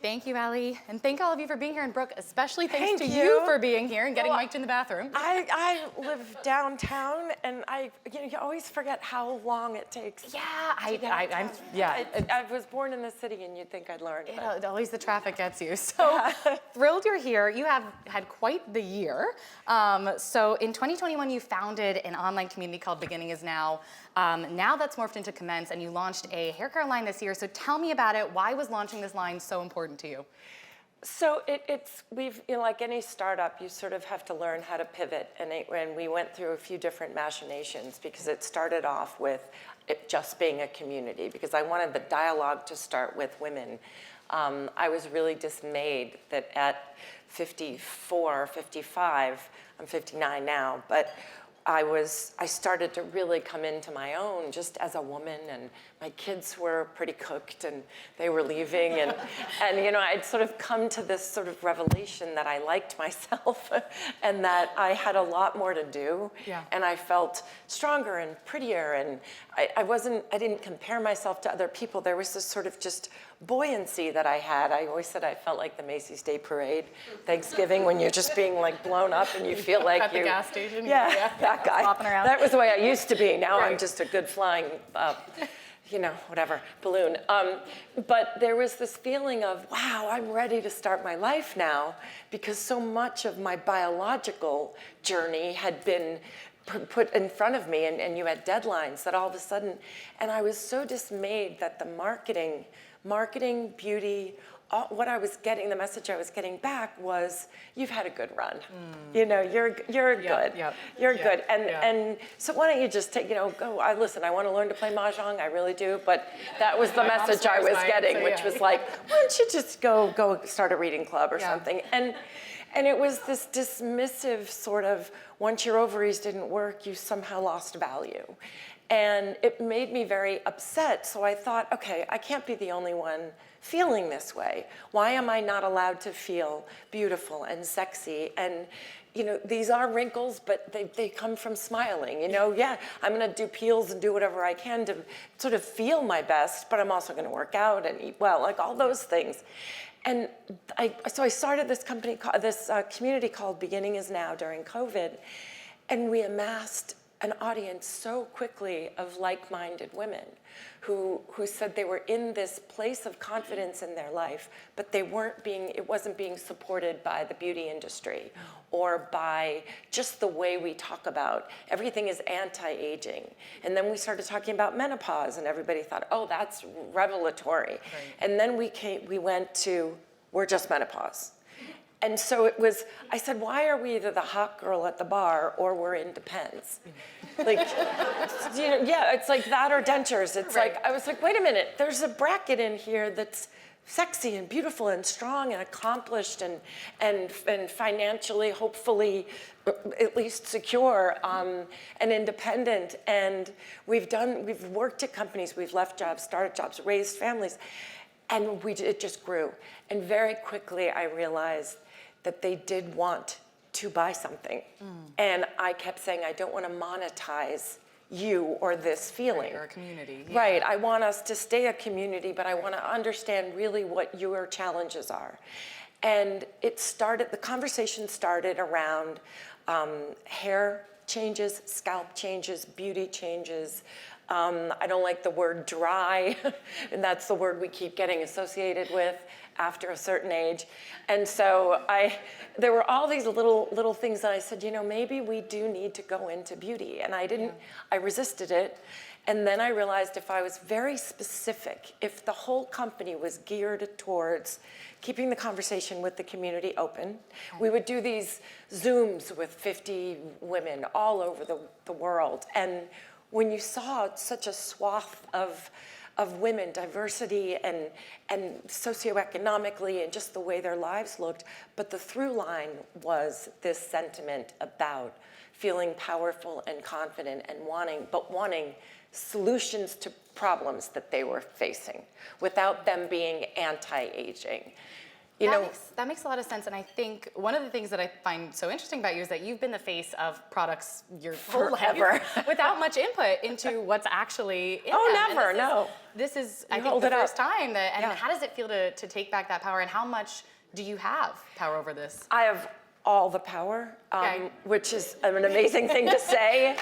Thank you, Allie. And thank all of you for being here. And Brooke, especially thanks to you for being here and getting mic'd in the bathroom. I live downtown, and you always forget how long it takes. Yeah, I was born in the city, and you'd think I'd learn. Always the traffic gets you. So thrilled you're here. You have had quite the year. So in 2021, you founded an online community called Beginning Is Now. Now that's morphed into Commence, and you launched a hair care line this year. So tell me about it. Why was launching this line so important to you? So like any startup, you sort of have to learn how to pivot, and we went through a few different machinations because it started off with it just being a community, because I wanted the dialogue to start with women. I was really dismayed that at 54, 55, I'm 59 now, but I started to really come into my own just as a woman, and my kids were pretty cooked and they were leaving, and I'd sort of come to this sort of revelation that I liked myself and that I had a lot more to do, and I felt stronger and prettier, and I didn't compare myself to other people. There was this sort of just buoyancy that I had. I always said I felt like the Macy's Day Parade, Thanksgiving, when you're just being like blown up and you feel like at the gas station. Yeah, that guy. Flopping around. That was the way I used to be. Now I'm just a good flying, balloon. But there was this feeling of, wow, I'm ready to start my life now, because so much of my biological journey had been put in front of me, and you had deadlines that all of a sudden, and I was so dismayed that the marketing, beauty, what I was getting, the message I was getting back was, you've had a good run. You're good. You're good. And so why don't you just take, go, listen, I want to learn to play Mahjong, I really do, but that was the message I was getting, which was like, why don't you just go start a reading club or something? And it was this dismissive sort of, once your ovaries didn't work, you somehow lost value. And it made me very upset. So I thought, okay, I can't be the only one feeling this way. Why am I not allowed to feel beautiful and sexy? And these are wrinkles, but they come from smiling. I'm gonna do peels and do whatever I can to sort of feel my best, but I'm also gonna work out and eat well, like all those things. And so I started this community called Beginning Is Now during COVID, and we amassed an audience so quickly of like-minded women who said they were in this place of confidence in their life, but it wasn't being supported by the beauty industry or by just the way we talk about everything is anti-aging. And then we started talking about menopause, and everybody thought, oh, that's revelatory. Right. And then we went to, we're just menopause. And so I said, why are we either the hot girl at the bar or we're in Depends? Like, it's like that or dentures. It's like, I was like, wait a minute, there's a bracket in here that's sexy and beautiful and strong and accomplished and financially, hopefully, at least secure and independent. And we've worked at companies, we've left jobs, started jobs, raised families, and it just grew. And very quickly I realized that they did want to buy something. And I kept saying, I don't want to monetize you or this feeling. Or a community. Yeah. Right, I want us to stay a community, but I want to understand really what your challenges are. And the conversation started around hair changes, scalp changes, beauty changes. I don't like the word dry, and that's the word we keep getting associated with after a certain age. And so there were all these little things that I said, maybe we do need to go into beauty. And I resisted it. And then I realized if I was very specific, if the whole company was geared towards keeping the conversation with the community open, we would do these Zooms with 50 women all over the world. And when you saw such a swath of women, diversity and socioeconomically and just the way their lives looked, but the through line was this sentiment about feeling powerful and confident and wanting solutions to problems that they were facing without them being anti-aging. That makes a lot of sense. And I think one of the things that I find so interesting about you is that you've been the face of products your whole life without much input into what's actually in them. Never, no. This is, I think, the first time that, and how does it feel to take back that power, and how much do you have power over this? I have all the power, which is an amazing thing to say.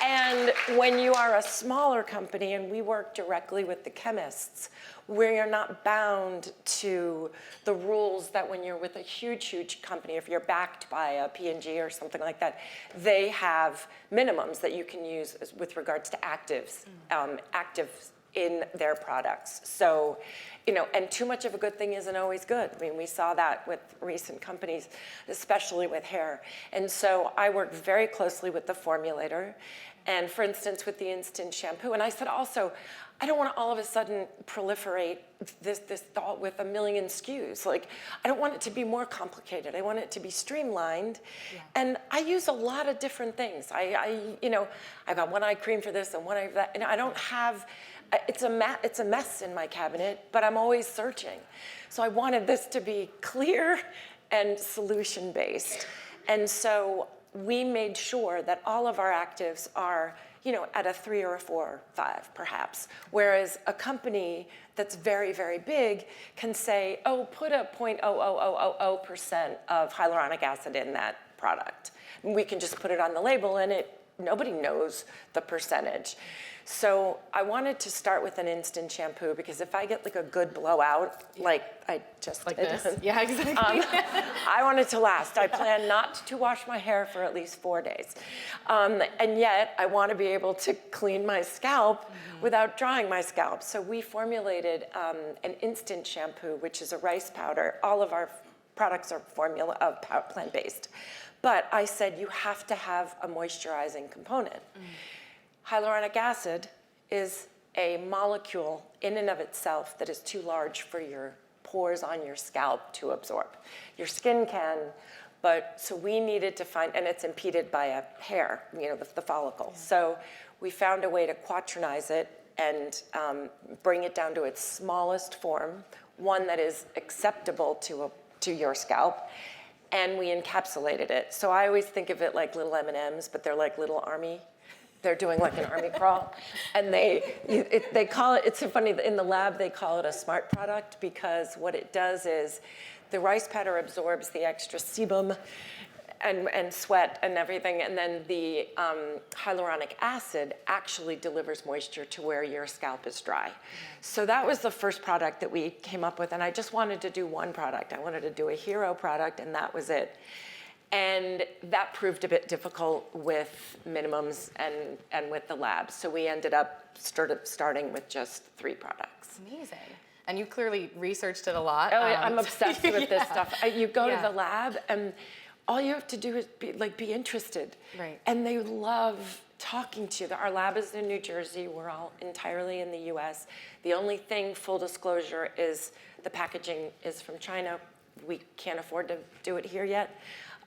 And when you are a smaller company, and we work directly with the chemists, where you're not bound to the rules that when you're with a huge company, if you're backed by a P&G or something like that, they have minimums that you can use with regards to actives in their products. So, and too much of a good thing isn't always good. I mean, we saw that with recent companies, especially with hair. And so I work very closely with the formulator. And for instance, with the instant shampoo, and I said also, I don't want to all of a sudden proliferate this thought with a million SKUs. Like, I don't want it to be more complicated. I want it to be streamlined. Yeah. And I use a lot of different things. I got one eye cream for this and one eye for that. And I don't have, it's a mess in my cabinet, but I'm always searching. So I wanted this to be clear and solution-based. And so we made sure that all of our actives are, at a 3 or a 4 or 5, perhaps. Whereas a company that's very, very big can say, oh, put a 0.00000% of hyaluronic acid in that product. And we can just put it on the label, and nobody knows the percentage. So I wanted to start with an instant shampoo, because if I get like a good blowout, like I just like did, this, yeah, exactly. I want it to last. I plan not to wash my hair for at least 4 days, and yet I want to be able to clean my scalp without drying my scalp. So we formulated an instant shampoo, which is a rice powder. All of our products are plant-based, but I said you have to have a moisturizing component. Hyaluronic acid is a molecule in and of itself that is too large for your pores on your scalp to absorb. Your skin can, but so we needed to find, and it's impeded by a hair, the follicle. Yeah. So we found a way to quaternize it and bring it down to its smallest form, one that is acceptable to your scalp, and we encapsulated it. So I always think of it like little M&Ms, but they're like little army. They're doing like an army crawl, and they call it, it's so funny, in the lab they call it a smart product, because what it does is the rice powder absorbs the extra sebum and sweat and everything, and then the hyaluronic acid actually delivers moisture to where your scalp is dry. So that was the first product that we came up with, and I just wanted to do one product. I wanted to do a hero product, and that was it. And that proved a bit difficult with minimums and with the lab. So we ended up starting with just 3 products. Amazing. And you clearly researched it a lot. Oh, I'm obsessed with this stuff. You go to the lab, and all you have to do is be interested. Right. And they love talking to you. Our lab is in New Jersey. We're all entirely in the US. The only thing, full disclosure, is the packaging is from China. We can't afford to do it here yet.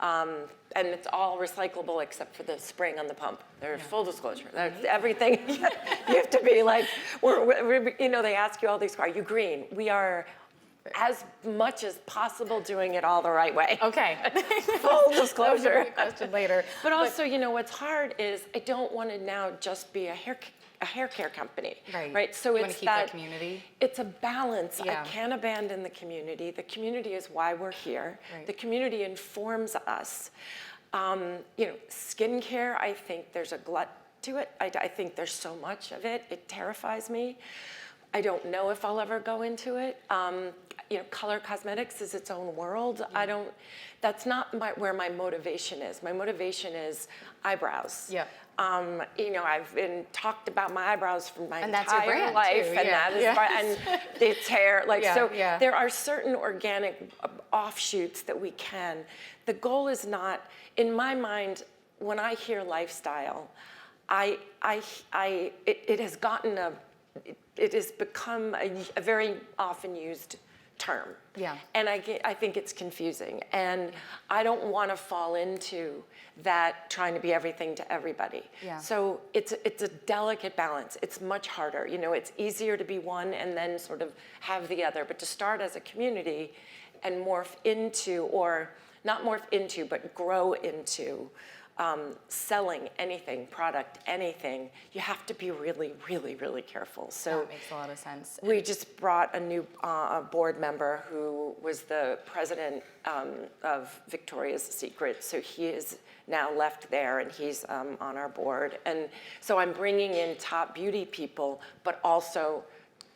And it's all recyclable except for the spring on the pump. There's full disclosure. There's everything. You have to be like, they ask you all these, are you green? We are, as much as possible, doing it all the right way. Okay. Full disclosure. Question later. But also, what's hard is I don't want to now just be a hair care company, right? So it's keep that community. It's a balance. Yeah. I can't abandon the community. The community is why we're here. Right. The community informs us. Skincare, I think there's a glut to it. I think there's so much of it. It terrifies me. I don't know if I'll ever go into it. Color cosmetics is its own world. Yeah. That's not where my motivation is. My motivation is eyebrows. Yeah. I've been talked about my eyebrows for my entire life, too. And that is and it's hair. There are certain organic offshoots that we can. The goal is not, in my mind, when I hear lifestyle, it has gotten it has become a very often used term. Yeah. And I think it's confusing. And I don't want to fall into that trying to be everything to everybody. Yeah. So it's a delicate balance. It's much harder. You know, it's easier to be one and then sort of have the other. But to start as a community and morph into, or not morph into, but grow into selling anything, product, anything, you have to be really, really, really careful. So that makes a lot of sense. we just brought a new board member who was the president of Victoria's Secret. So he is now left there, and he's on our board. And so I'm bringing in top beauty people, but also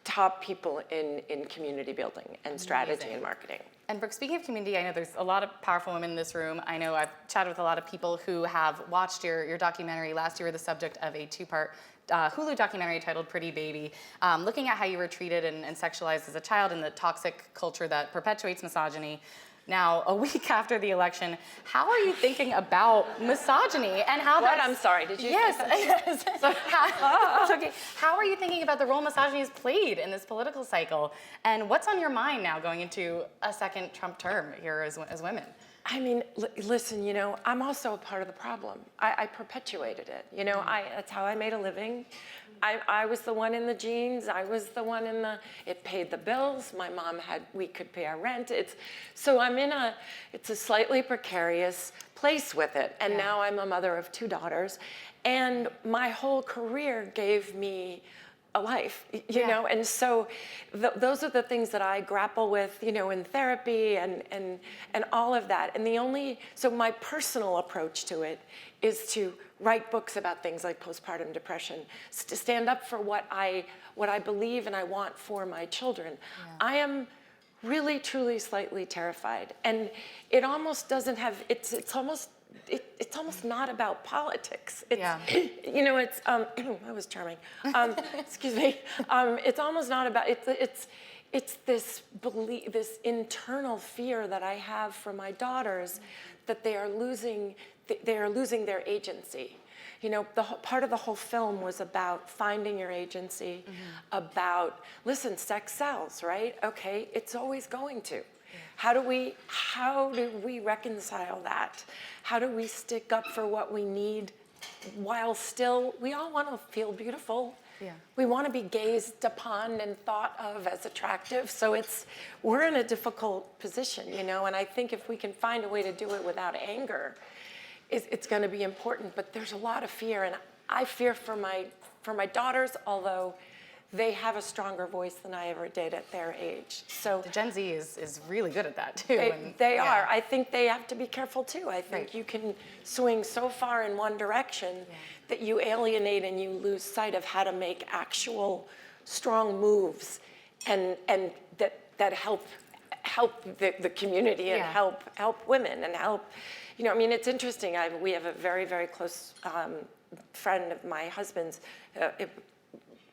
top people in community building and strategy and marketing. And Brooke, speaking of community, I know there's a lot of powerful women in this room. I know I've chatted with a lot of people who have watched your documentary. Last year, the subject of a two-part Hulu documentary titled Pretty Baby, looking at how you were treated and sexualized as a child in the toxic culture that perpetuates misogyny. Now, a week after the election, how are you thinking about misogyny and how What? that's... I'm sorry, did you Yes, say yes. It's okay. How are you thinking about the role misogyny has played in this political cycle? And what's on your mind now going into a second Trump term here as women? I mean, listen, you know, I'm also a part of the problem. I perpetuated it. You know, that's how I made a living. I was the one in the jeans. I was the one in the, it paid the bills. My mom we could pay our rent. So I'm it's a slightly precarious place with it. And now I'm a mother of 2 daughters. And my whole career gave me a life, you know, and so those are the things that I grapple with, you know, in therapy and all of that. And so my personal approach to it is to write books about things like postpartum depression, to stand up for what I believe and I want for my children. Yeah. I am really, truly, slightly terrified, and it almost doesn't have. It's almost not about politics. You know, that was charming. Excuse me. It's almost not about, it's this belief, this internal fear that I have for my daughters that they are losing their agency. You know, part of the whole film was about finding your agency, about, listen, sex sells, right? Okay, it's always going to. How do we reconcile that? How do we stick up for what we need while still, we all want to feel beautiful. Yeah. We want to be gazed upon and thought of as attractive. So we're in a difficult position, you know, and I think if we can find a way to do it without anger, it's going to be important. But there's a lot of fear, and I fear for my daughters, although they have a stronger voice than I ever did at their age. So the Gen Z is really good at that too. They are. I think they have to be careful too. I think you can swing so far in one direction that you alienate and you lose sight of how to make actual strong moves and that help the community and help women and help. You know, I mean, it's interesting. We have a very, very close friend of my husband's.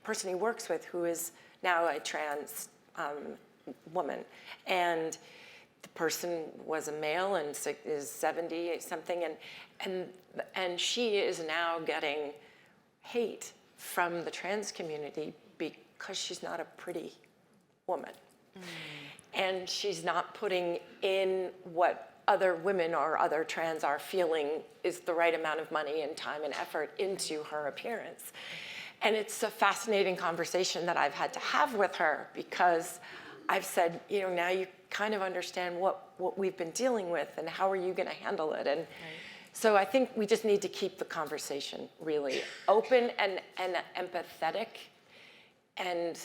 Person he works with who is now a trans woman, and the person was a male and is 70 something, and she is now getting hate from the trans community because she's not a pretty woman, and she's not putting in what other women or other trans are feeling is the right amount of money and time and effort into her appearance. And it's a fascinating conversation that I've had to have with her because I've said, you know, now you kind of understand what we've been dealing with and how are you going to handle it. And so I think we just need to keep the conversation really open and empathetic and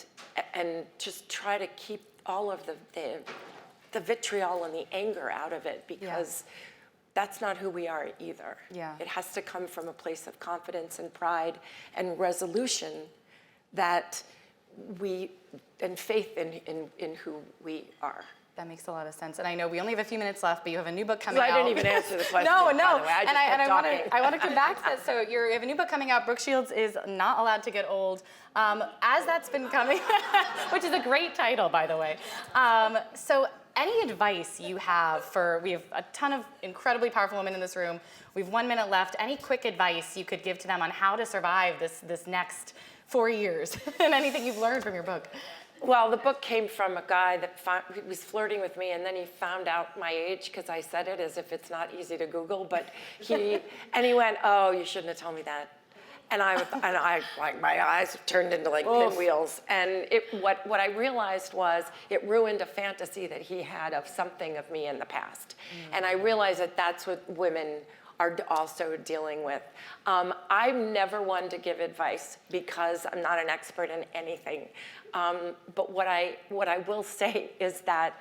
just try to keep all of the vitriol and the anger out of it because that's not who we are either. Yeah. It has to come from a place of confidence and pride and resolution and faith in who we are. That makes a lot of sense. And I know we only have a few minutes left, but you have a new book coming out. I didn't even answer the question. No. By the way. I want to come back to that. So you have a new book coming out. Brooke Shields is Not Allowed to Get Old. As that's been coming, which is a great title, by the way. So any advice you have we have a ton of incredibly powerful women in this room. We have 1 minute left. Any quick advice you could give to them on how to survive this next 4 years and anything you've learned from your book? Well, the book came from a guy that he was flirting with me, and then he found out my age because I said it as if it's not easy to Google. But he went, "Oh, you shouldn't have told me that." And I like my eyes turned into like pinwheels. And what I realized was it ruined a fantasy that he had of something of me in the past. And I realized that that's what women are also dealing with. I'm never one to give advice because I'm not an expert in anything. But what I will say is that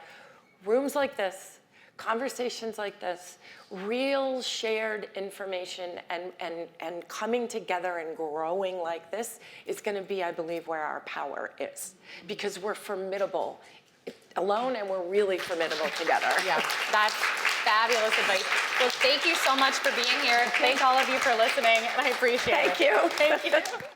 rooms like this, conversations like this, real shared information and coming together and growing like this is going to be, I believe, where our power is. Because we're formidable alone and we're really formidable together. Yeah, that's fabulous advice. Well, thank you so much for being here. Thank all of you for listening, and I appreciate it. Thank you. Thank you.